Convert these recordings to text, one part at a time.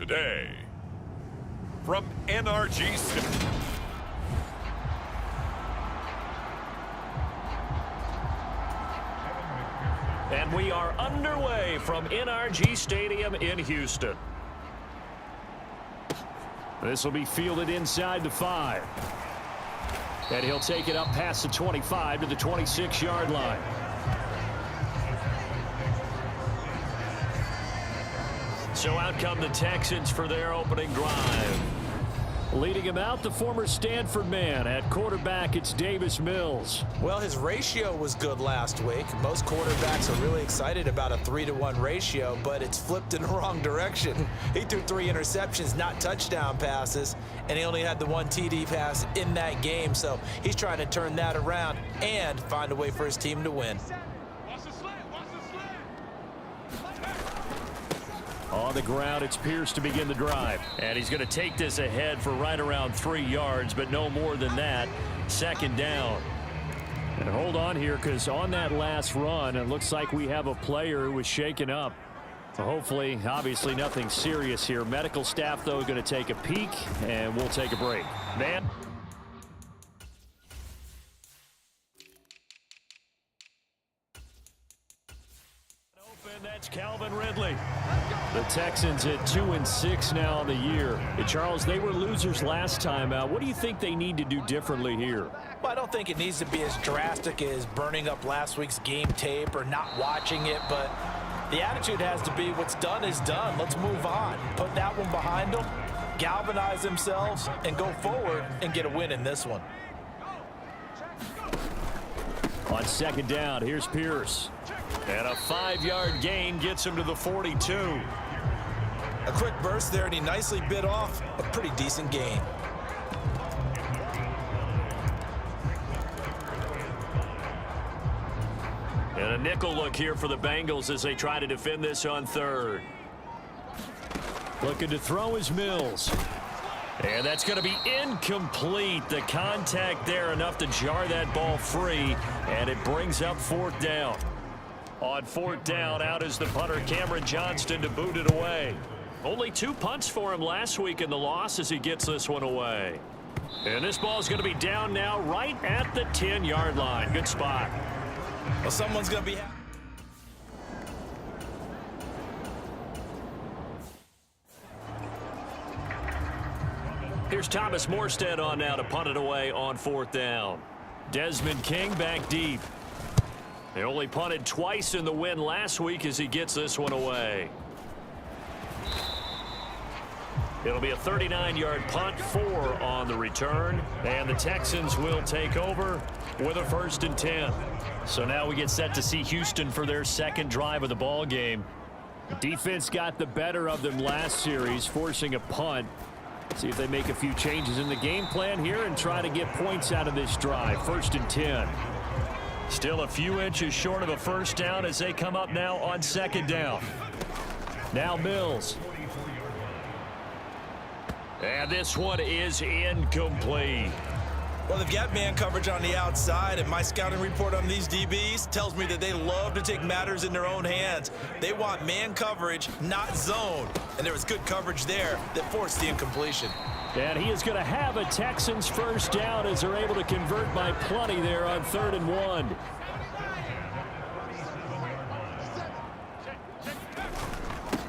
today. From NRG City. And we are underway from NRG Stadium in Houston. This will be fielded inside the 5. And he'll take it up past the 25 to the 26-yard line. So out come the Texans for their opening drive. Leading him out, the former Stanford man. At quarterback, it's Davis Mills. Well, his ratio was good last week. Most quarterbacks are really excited about a 3-to-1 ratio, but it's flipped in the wrong direction. He threw 3 interceptions, not touchdown passes, and he only had the 1 TD pass in that game. So he's trying to turn that around and find a way for his team to win. On the ground, it's Pierce to begin the drive. And he's going to take this ahead for right around 3 yards, but no more than that. Second down. And hold on here, because on that last run, it looks like we have a player who was shaken up. So hopefully, obviously, nothing serious here. Medical staff, though, going to take a peek, and we'll take a break. Man. That's Calvin Ridley. The Texans at 2-6 now on the year. Hey, Charles, they were losers last time out. What do you think they need to do differently here? Well, I don't think it needs to be as drastic as burning up last week's game tape or not watching it, but the attitude has to be what's done is done. Let's move on. Put that one behind them, galvanize themselves, and go forward and get a win in this one. On second down, here's Pierce. And a 5-yard gain gets him to the 42. A quick burst there, and he nicely bit off a pretty decent gain. And a nickel look here for the Bengals as they try to defend this on third. Looking to throw is Mills. And that's going to be incomplete. The contact there enough to jar that ball free, and it brings up fourth down. On fourth down, out is the punter, Cameron Johnston, to boot it away. Only 2 punts for him last week in the loss as he gets this one away. And this ball is going to be down now right at the 10-yard line. Good spot. Well, someone's going to be... Here's Thomas Morstead on now to punt it away on fourth down. Desmond King back deep. They only punted twice in the win last week as he gets this one away. It'll be a 39-yard punt, 4 on the return, and the Texans will take over with a 1st and 10. So now we get set to see Houston for their second drive of the ball game. Defense got the better of them last series, forcing a punt. See if they make a few changes in the game plan here and try to get points out of this drive. 1st and 10. Still a few inches short of a first down as they come up now on second down. Now Mills. And this one is incomplete. Well, they've got man coverage on the outside, and my scouting report on these DBs tells me that they love to take matters in their own hands. They want man coverage, not zone. And there was good coverage there that forced the incompletion. And he is going to have a Texans first down as they're able to convert by plenty there on 3rd and 1.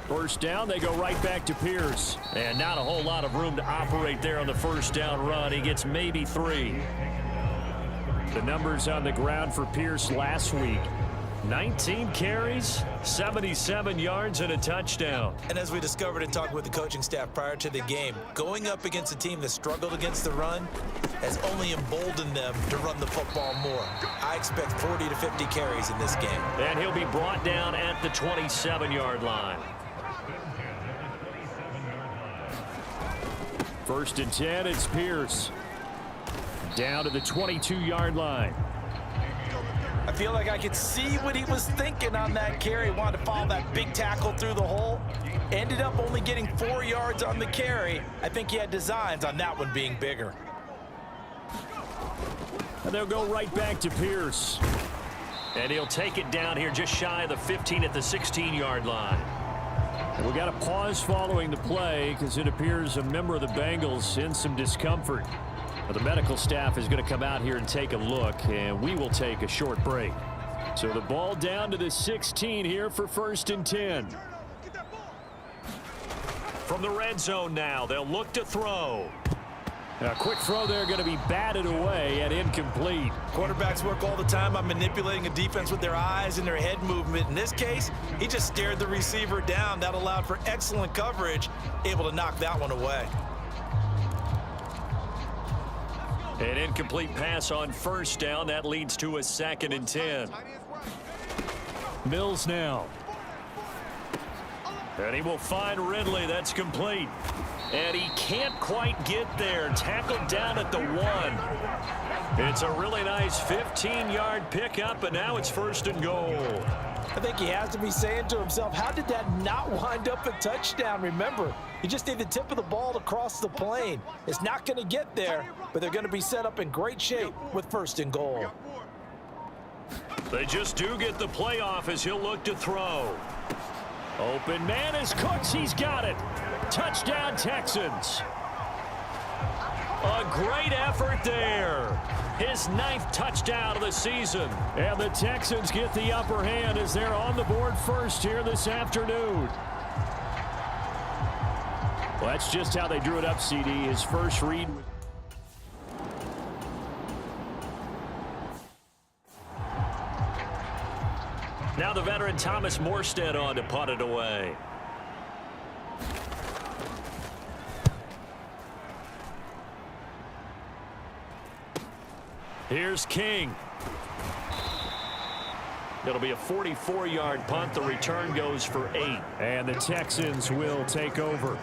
First down, they go right back to Pierce. And not a whole lot of room to operate there on the first down run. He gets maybe 3. The numbers on the ground for Pierce last week. 19 carries, 77 yards, and a touchdown. And as we discovered in talking with the coaching staff prior to the game, going up against a team that struggled against the run has only emboldened them to run the football more. I expect 40 to 50 carries in this game. And he'll be brought down at the 27-yard line. 1st and 10, it's Pierce. Down to the 22-yard line. I feel like I could see what he was thinking on that carry. Wanted to follow that big tackle through the hole. Ended up only getting 4 yards on the carry. I think he had designs on that one being bigger. And they'll go right back to Pierce. And he'll take it down here just shy of the 15 at the 16-yard line. We got a pause following the play because it appears a member of the Bengals in some discomfort. The medical staff is going to come out here and take a look, and we will take a short break. So the ball down to the 16 here for 1st and 10. From the red zone now, they'll look to throw. A quick throw there going to be batted away and incomplete. Quarterbacks work all the time on manipulating a defense with their eyes and their head movement. In this case, he just stared the receiver down. That allowed for excellent coverage, able to knock that one away. An incomplete pass on 1st down. That leads to a 2nd and 10. Mills now. And he will find Ridley. That's complete. And he can't quite get there. Tackled down at the 1. It's a really nice 15-yard pickup, and now it's 1st and goal. I think he has to be saying to himself, how did that not wind up a touchdown? Remember, you just need the tip of the ball to cross the plane. It's not going to get there, but they're going to be set up in great shape with 1st and goal. They just do get the playoff as he'll look to throw. Open man is Cooks. He's got it. Touchdown, Texans. A great effort there. His 9th touchdown of the season. And the Texans get the upper hand as they're on the board first here this afternoon. Well, that's just how they drew it up, CD. His first read. Now the veteran Thomas Morstead on to punt it away. Here's King. It'll be a 44-yard punt. The return goes for 8. And the Texans will take over.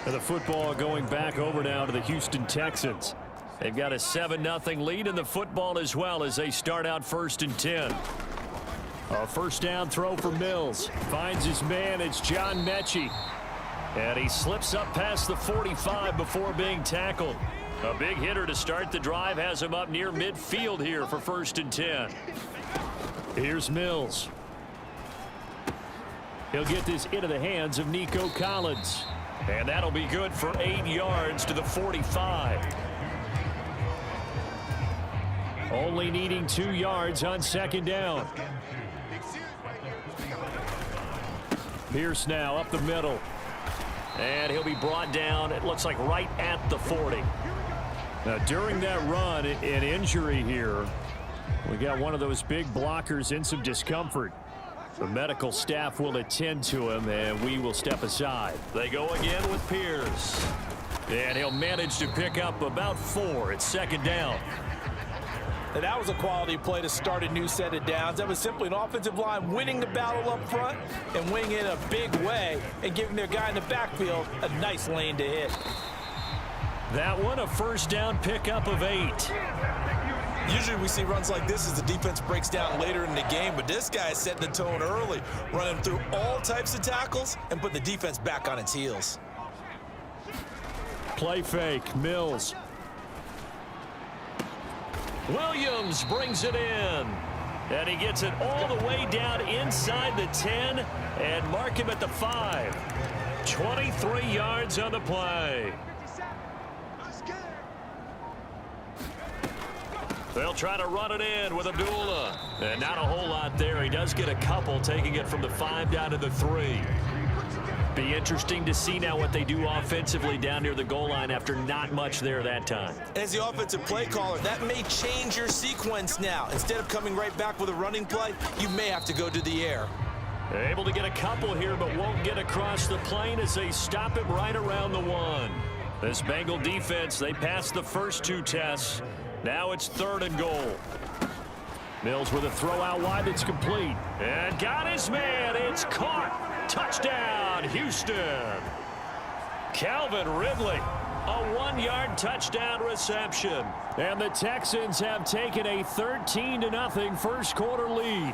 And the football going back over now to the Houston Texans. They've got a 7-0 lead in the football as well as they start out 1st and 10. A 1st down throw for Mills. Finds his man. It's John Mechie. And he slips up past the 45 before being tackled. A big hitter to start the drive has him up near midfield here for 1st and 10. Here's Mills. He'll get this into the hands of Nico Collins. And that'll be good for 8 yards to the 45. Only needing 2 yards on 2nd down. Pierce now up the middle. And he'll be brought down, it looks like right at the 40. Now, during that run, an injury here. We got one of those big blockers in some discomfort. The medical staff will attend to him, and we will step aside. They go again with Pierce. And he'll manage to pick up about 4. It's 2nd down. And that was a quality play to start a new set of downs. That was simply an offensive line winning the battle up front and winning it in a big way and giving their guy in the backfield a nice lane to hit. That one a 1st down pickup of 8. Usually we see runs like this as the defense breaks down later in the game, but this guy is setting the tone early, running through all types of tackles and putting the defense back on its heels. Play fake, Mills. Williams brings it in. And he gets it all the way down inside the 10 and mark him at the 5. 23 yards on the play. They'll try to run it in with Abdullah. And not a whole lot there. He does get a couple, taking it from the 5 down to the 3. Be interesting to see now what they do offensively down near the goal line after not much there that time. As the offensive play caller, that may change your sequence now. Instead of coming right back with a running play, you may have to go to the air. Able to get a couple here, but won't get across the plane as they stop him right around the 1. This Bengal defense, they passed the first 2 tests. Now it's 3rd and goal. Mills with a throw out wide that's complete. And got his man. It's caught. Touchdown, Houston. Calvin Ridley, a 1-yard touchdown reception. And the Texans have taken a 13-0 first quarter lead.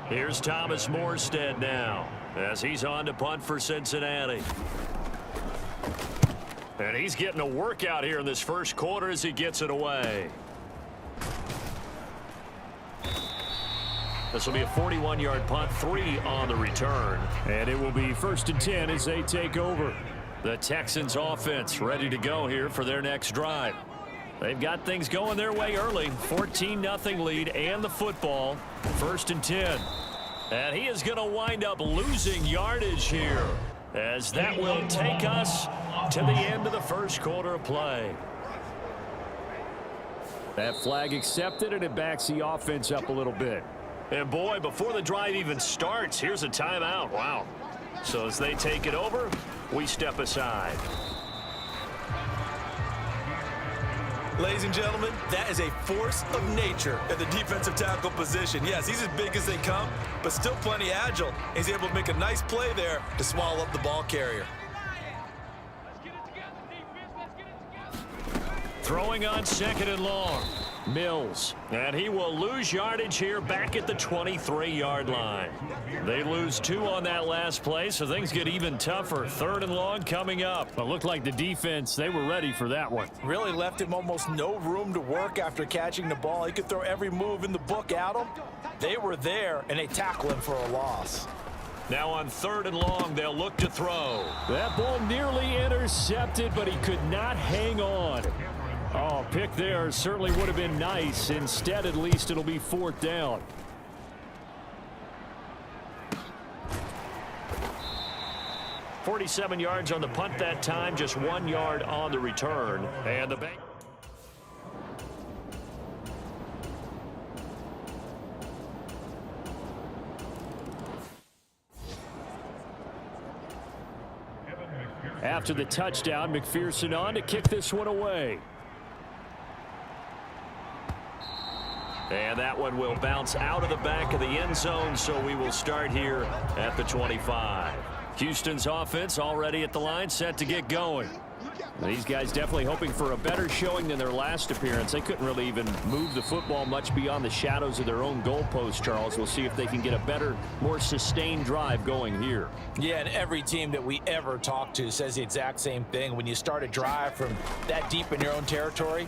Here's Thomas Morstead now as he's on to punt for Cincinnati. And he's getting a workout here in this first quarter as he gets it away. This will be a 41-yard punt, 3 on the return. And it will be 1st and 10 as they take over. The Texans offense ready to go here for their next drive. They've got things going their way early. 14-0 lead and the football. 1st and 10. And he is going to wind up losing yardage here, as that will take us to the end of the first quarter of play. That flag accepted, and it backs the offense up a little bit. And boy, before the drive even starts, here's a timeout. Wow. So as they take it over, we step aside. Ladies and gentlemen, that is a force of nature at the defensive tackle position. Yes, he's as big as they come, but still plenty agile. He's able to make a nice play there to swallow up the ball carrier. Throwing on 2nd and long. Mills. And he will lose yardage here back at the 23-yard line. They lose 2 on that last play, so things get even tougher. 3rd and long coming up. It looked like the defense, they were ready for that one. Really left him almost no room to work after catching the ball. He could throw every move in the book at him. They were there, and they tackle him for a loss. Now on 3rd and long, they'll look to throw. That ball nearly intercepted, but he could not hang on. Oh, pick there certainly would have been nice. Instead, at least it'll be 4th down. .47 yards on the punt that time, just 1 yard on the return. And the bank. After the touchdown, McPherson on to kick this one away. And that one will bounce out of the back of the end zone, so we will start here at the 25. Houston's offense already at the line, set to get going. These guys definitely hoping for a better showing than their last appearance. They couldn't really even move the football much beyond the shadows of their own goalpost, Charles. We'll see if they can get a better, more sustained drive going here. Yeah, and every team that we ever talk to says the exact same thing. When you start a drive from that deep in your own territory,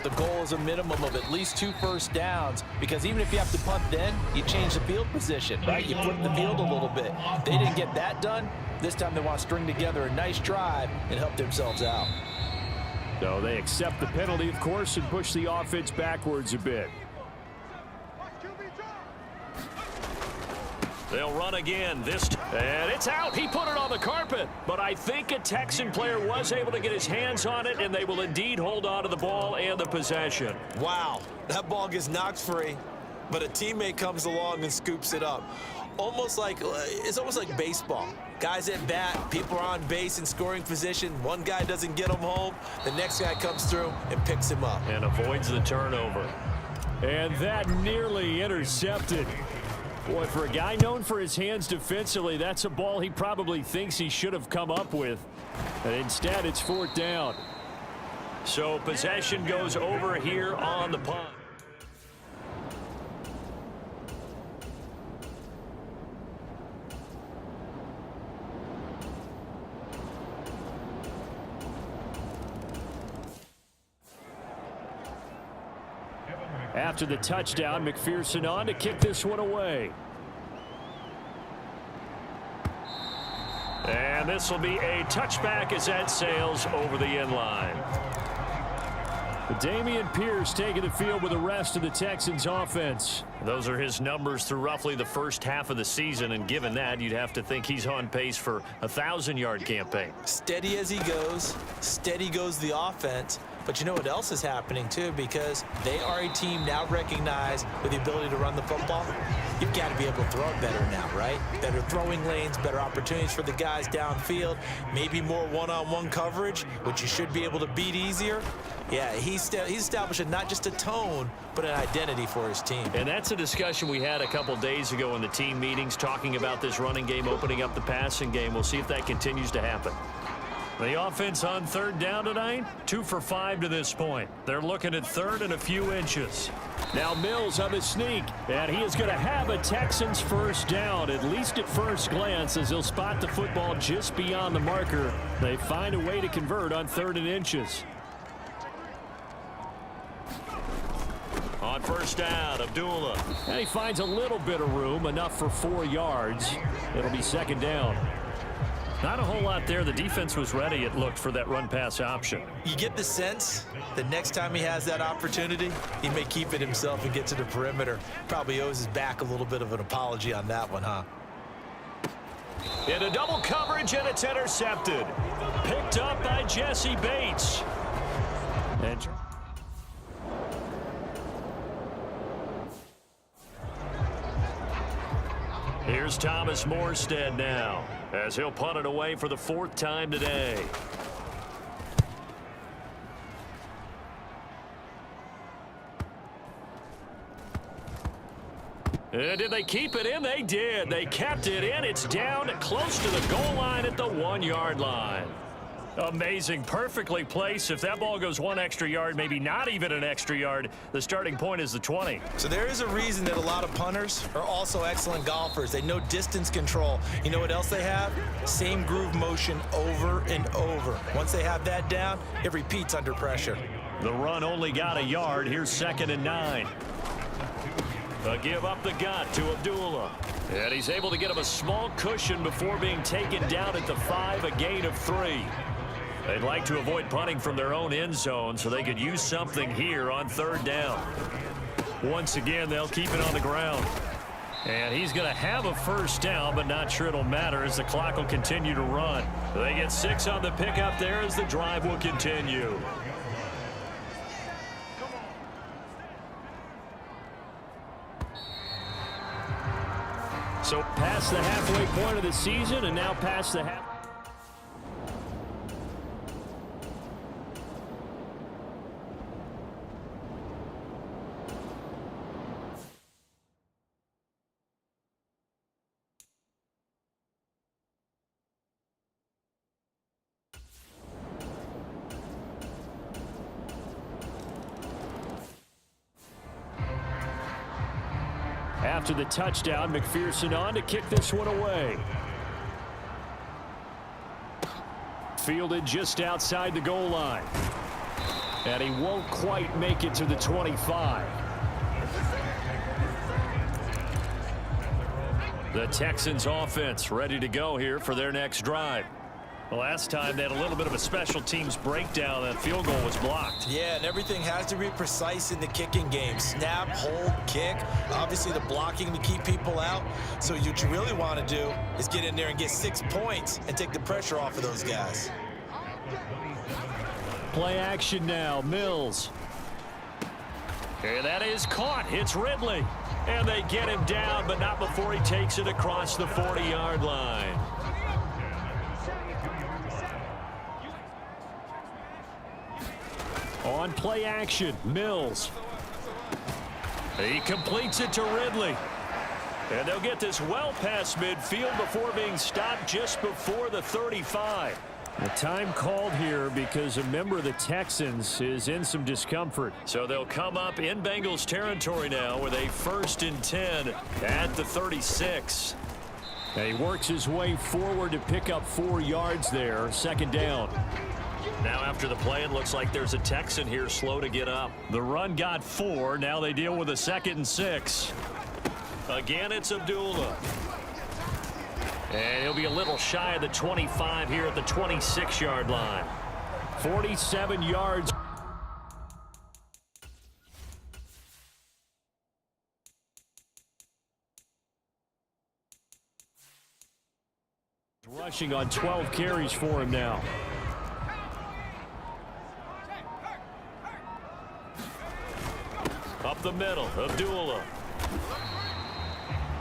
the goal is a minimum of at least 2 first downs, because even if you have to punt then, you change the field position, right? You flip the field a little bit. They didn't get that done. This time they want to string together a nice drive and help themselves out. So they accept the penalty, of course, and push the offense backwards a bit. They'll run again and it's out. He put it on the carpet, but I think a Texan player was able to get his hands on it, and they will indeed hold on to the ball and the possession. Wow, that ball gets knocked free, but a teammate comes along and scoops it up. It's almost like baseball. Guys at bat, people are on base in scoring position. One guy doesn't get him home. The next guy comes through and picks him up. And avoids the turnover. And that nearly intercepted. Boy, for a guy known for his hands defensively, that's a ball he probably thinks he should have come up with. And instead, it's 4th down. So possession goes over here on the punt. After the touchdown, McPherson on to kick this one away. And this will be a touchback as that sails over the end line. Damian Pierce taking the field with the rest of the Texans offense. Those are his numbers through roughly the first half of the season, and given that, you'd have to think he's on pace for a 1,000-yard campaign. Steady as he goes, steady goes the offense. But you know what else is happening, too, because they are a team now recognized with the ability to run the football. You've got to be able to throw it better now, right? Better throwing lanes, better opportunities for the guys downfield, maybe more one-on-one coverage, which you should be able to beat easier. Yeah, he's establishing not just a tone, but an identity for his team. And that's a discussion we had a couple days ago in the team meetings, talking about this running game opening up the passing game. We'll see if that continues to happen. The offense on 3rd down tonight, 2 for 5 to this point. They're looking at 3rd and a few inches. Now Mills on the sneak, and he is going to have a Texans first down, at least at first glance, as he'll spot the football just beyond the marker. They find a way to convert on 3rd and inches. On on first down. Abdullah. And he finds a little bit of room, enough for 4 yards. It'll be second down. Not a whole lot there. The defense was ready, it looked, for that run-pass option. You get the sense that next time he has that opportunity, he may keep it himself and get to the perimeter. Probably owes his back a little bit of an apology on that one, huh? Into double coverage, and it's intercepted. Picked up by Jesse Bates. And here's Thomas Morstead now, as he'll punt it away for the 4th time today. Did they keep it in? They did. They kept it in. It's down close to the goal line at the 1-yard line. Amazing. Perfectly placed. If that ball goes 1 extra yard, maybe not even an extra yard, the starting point is the 20. So there is a reason that a lot of punters are also excellent golfers. They know distance control. You know what else they have? Same groove motion over and over. Once they have that down, it repeats under pressure. The run only got a yard. Here's 2nd and 9. A give up the gut to Abdullah. And he's able to get him a small cushion before being taken down at the 5, a gain of 3. They'd like to avoid punting from their own end zone so they could use something here on 3rd down. Once again, they'll keep it on the ground. And he's going to have a first down, but not sure it'll matter as the clock will continue to run. They get 6 on the pickup there as the drive will continue. so past the halfway point of the season and now past the half. After the touchdown, McPherson on to kick this one away. Fielded just outside the goal line. And he won't quite make it to the 25. The Texans offense ready to go here for their next drive. The last time they had a little bit of a special teams breakdown. That field goal was blocked. Yeah, and everything has to be precise in the kicking game. Snap, hold, kick. Obviously the blocking to keep people out. So what you really want to do is get in there and get 6 points and take the pressure off of those guys. Play action now, Mills. And that is caught. It's Ridley. And they get him down, but not before he takes it across the 40-yard line. On play action, Mills. He completes it to Ridley. And they'll get this well past midfield before being stopped just before the 35. The time called here because a member of the Texans is in some discomfort. So they'll come up in Bengals territory now with a 1st and 10 at the 36. And he works his way forward to pick up 4 yards there. 2nd down. Now after the play, it looks like there's a Texan here slow to get up. The run got 4. Now they deal with a 2nd and 6. Again, it's Abdullah. And he'll be a little shy of the 25 here at the 26-yard line. 47 yards. Rushing on 12 carries for him now. Up the middle, Abdullah.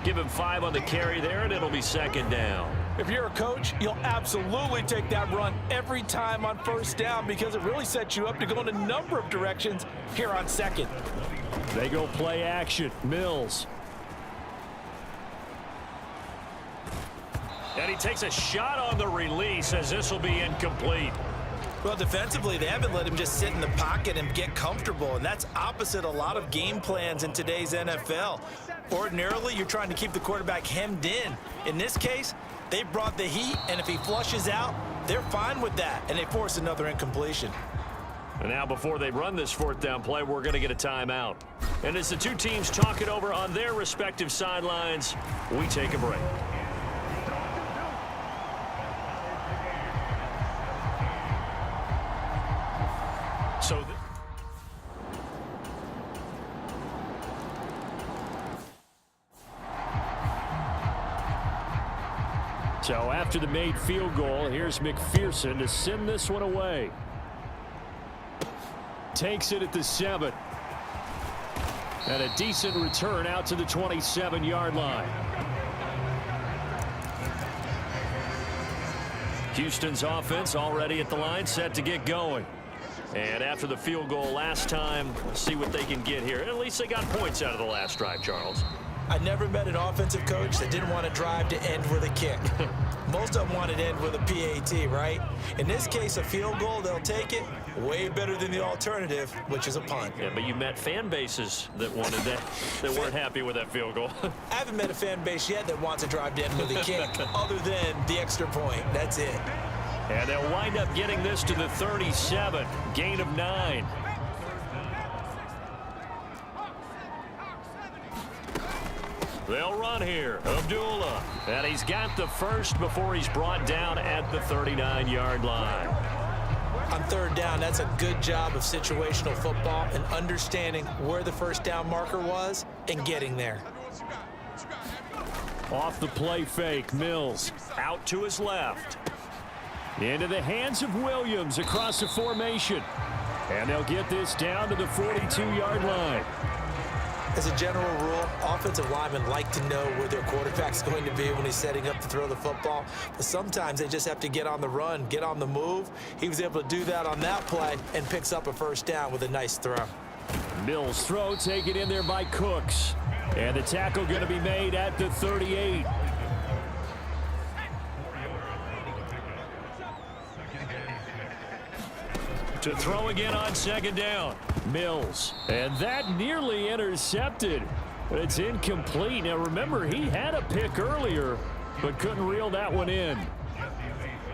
Give him 5 on the carry there, and it'll be 2nd down. If you're a coach, you'll absolutely take that run every time on 1st down because it really sets you up to go in a number of directions here on 2nd. They go play action. Mills. And he takes a shot on the release as this will be incomplete. Well, defensively, they haven't let him just sit in the pocket and get comfortable, and that's opposite a lot of game plans in today's NFL. Ordinarily, you're trying to keep the quarterback hemmed in. In this case, they brought the heat, and if he flushes out, they're fine with that, and they force another incompletion. And now before they run this fourth down play, we're going to get a timeout. And as the two teams talk it over on their respective sidelines, we take a break. So after the made field goal, here's McPherson to send this one away. Takes it at the 7. And a decent return out to the 27-yard line. Houston's offense already at the line, set to get going. And after the field goal last time, we'll see what they can get here. At least they got points out of the last drive, Charles. I never met an offensive coach that didn't want to drive to end with a kick. Most of them wanted to end with a PAT, right? In this case, a field goal, they'll take it. Way better than the alternative, which is a punt. Yeah, but you met fan bases that wanted that, that weren't happy with that field goal. I haven't met a fan base yet that wants to drive to end with a kick, other than the extra point. That's it. And they'll wind up getting this to the 37, gain of 9. They'll run here. Abdullah. And he's got the first before he's brought down at the 39-yard line. On third down, that's a good job of situational football and understanding where the first down marker was and getting there. Off the play fake, Mills Out to his left. into the hands of Williams across the formation. And they'll get this down to the 42-yard line. As a general rule, offensive linemen like to know where their quarterback's going to be when he's setting up to throw the football. But sometimes they just have to get on the run, get on the move. He was able to do that on that play and picks up a first down with a nice throw. Mills throw taken in there by Cooks. And the tackle going to be made at the 38. To throw again on second down. Mills. And that nearly intercepted. But it's incomplete. Now remember, he had a pick earlier, but couldn't reel that one in.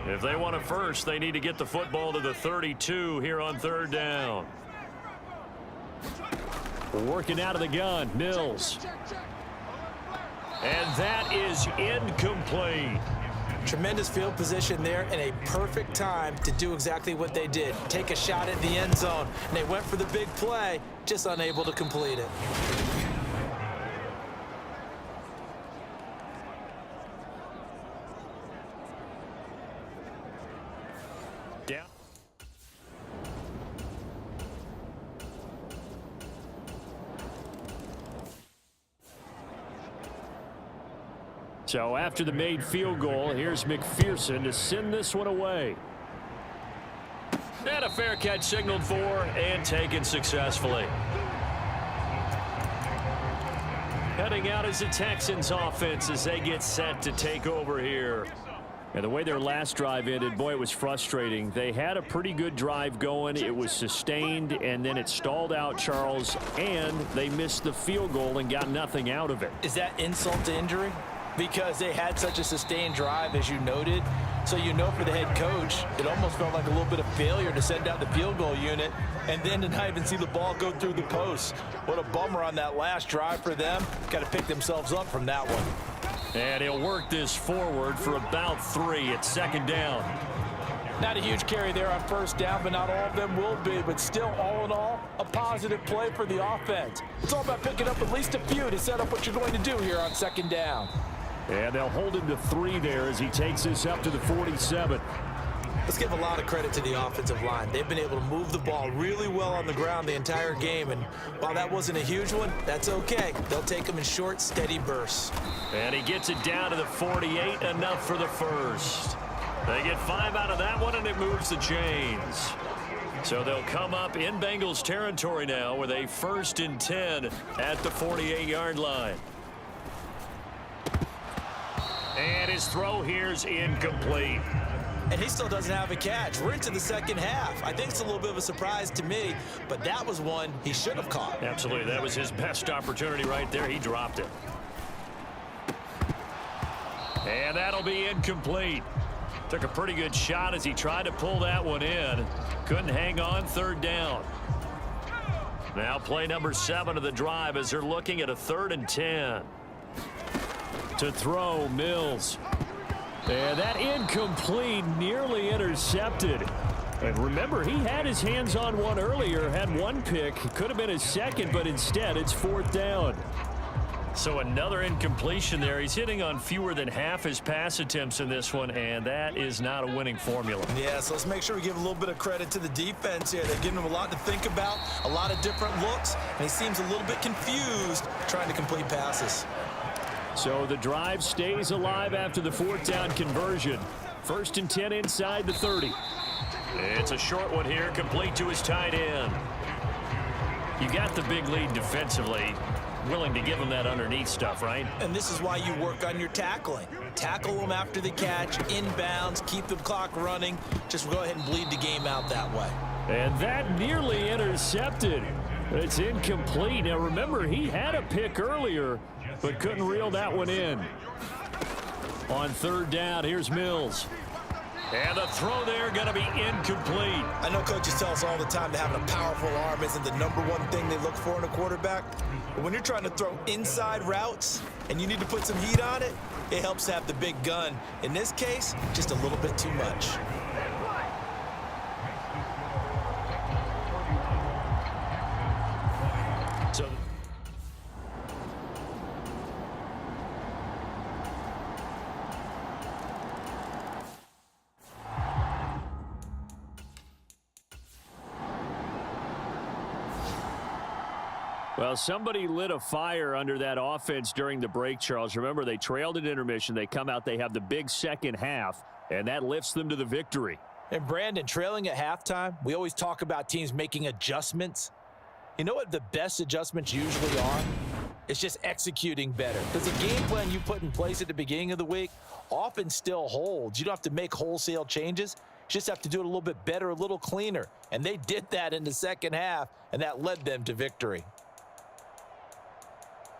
If they want a first, they need to get the football to the 32 here on third down. Working out of the gun, Mills. And that is incomplete. Tremendous field position there and a perfect time to do exactly what they did. Take a shot at the end zone. And they went for the big play, just unable to complete it. Down. So after the made field goal, here's McPherson to send this one away. And a fair catch signaled for and taken successfully. Heading out is the Texans offense as they get set to take over here. And the way their last drive ended, boy, it was frustrating. They had a pretty good drive going. It was sustained, and then it stalled out, Charles, and they missed the field goal and got nothing out of it. Is that insult to injury? Because they had such a sustained drive, as you noted. So you know for the head coach, it almost felt like a little bit of failure to send out the field goal unit and then to not even see the ball go through the post. What a bummer on that last drive for them. Got to pick themselves up from that one. And he'll work this forward for about 3 at second down. Not a huge carry there on first down, but not all of them will be. But still, all in all, a positive play for the offense. It's all about picking up at least a few to set up what you're going to do here on second down. And they'll hold him to 3 there as he takes this up to the 47. Let's give a lot of credit to the offensive line. They've been able to move the ball really well on the ground the entire game. And while that wasn't a huge one, that's okay. They'll take them in short, steady bursts. And he gets it down to the 48, enough for the first. They get 5 out of that one, and it moves the chains. So they'll come up in Bengals territory now with a 1st and 10 at the 48-yard line. And his throw here's incomplete. And he still doesn't have a catch. We're into the second half. I think it's a little bit of a surprise to me, but that was one he should have caught. Absolutely. That was his best opportunity right there. He dropped it. And that'll be incomplete. Took a pretty good shot as he tried to pull that one in. Couldn't hang on, third down. Now play number 7 of the drive as they're looking at a 3rd and 10. To throw, Mills. And that incomplete, nearly intercepted. And remember, he had his hands on one earlier, had one pick. Could have been his second, but instead it's 4th down. So another incompletion there. He's hitting on fewer than half his pass attempts in this one, and that is not a winning formula. Yeah, so let's make sure we give a little bit of credit to the defense here. They're giving him a lot to think about, a lot of different looks, and he seems a little bit confused trying to complete passes. So the drive stays alive after the 4th down conversion. 1st and 10 inside the 30. It's a short one here, complete to his tight end. You got the big lead defensively. Willing to give him that underneath stuff, right? And this is why you work on your tackling. Tackle them after the catch, inbounds, keep the clock running. Just go ahead and bleed the game out that way. And that nearly intercepted. It's incomplete. Now remember, he had a pick earlier, but couldn't reel that one in. On 3rd down, here's Mills. And the throw there going to be incomplete. I know coaches tell us all the time that having a powerful arm isn't the #1 thing they look for in a quarterback. But when you're trying to throw inside routes and you need to put some heat on it, it helps to have the big gun. In this case, just a little bit too much. So Well, somebody lit a fire under that offense during the break, Charles. Remember, they trailed at intermission. They come out, they have the big second half, and that lifts them to the victory. And Brandon, trailing at halftime, we always talk about teams making adjustments. You know what the best adjustments usually are? It's just executing better. Because the game plan you put in place at the beginning of the week often still holds. You don't have to make wholesale changes. You just have to do it a little bit better, a little cleaner. And they did that in the second half, and that led them to victory.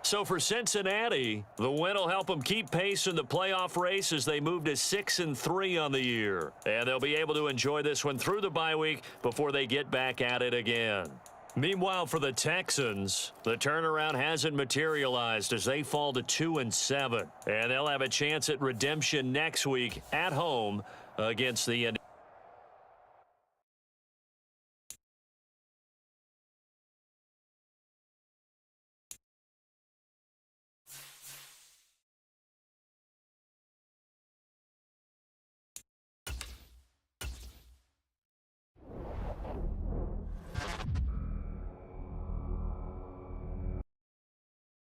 So for Cincinnati, the win will help them keep pace in the playoff race as they move to 6-3 on the year. And they'll be able to enjoy this one through the bye week before they get back at it again. Meanwhile, for the Texans, the turnaround hasn't materialized as they fall to 2-7. And they'll have a chance at redemption next week at home against the